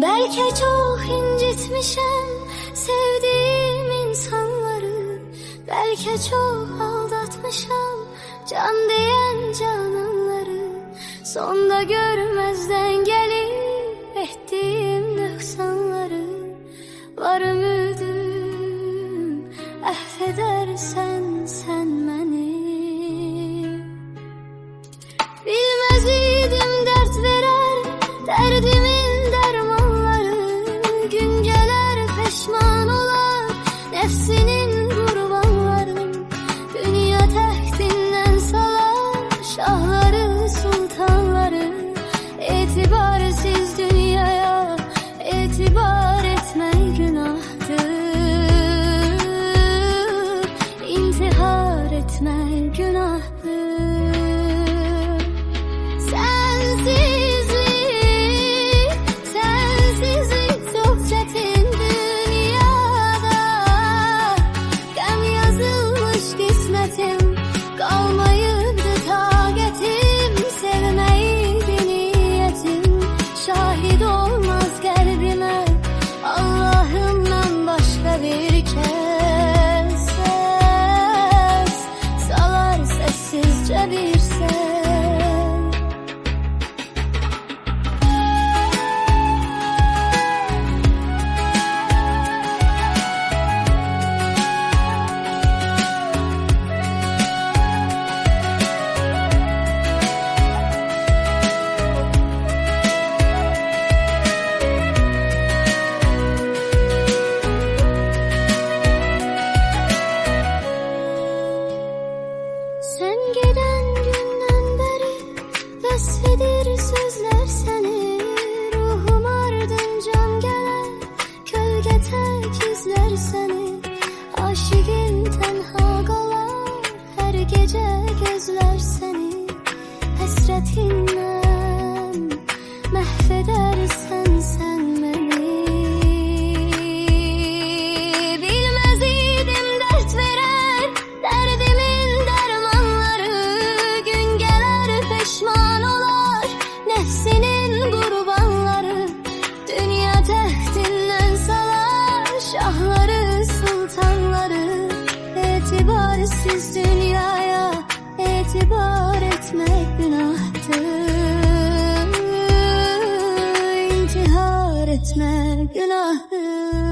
Belki çok incitmişim sevdiğim insanları, belki çok aldatmışım can diyen cananları. Sonda görmezden gelip ettiğim noksanları. Var ümidim affedersen sen beni. Bilmez idim dert verer derdimin dermanları. Gün gelir peşman olar nefsinin kurbanları. Dünya tehtinden salar şahları sultanları. İtibarsiz dünyaya itibar etme günahtır. İntihar etme günahtır. Sen giden günden beri vesvedir sözler seni. Ruhum ardıncan gelen kölge tek izler seni. Aşıkım tenha kalar her gece gözler seni. Hasretinden mahvedersen sen beni. Bilmez idim dert veren derdimin dermanları. Gün gelir peşman olar nefsinin kurbanları. Dünya tehtinden salar şahları sultanları. İtibarsiz dünyaya itibar etmek günahtır. İntihar etmek günahtır.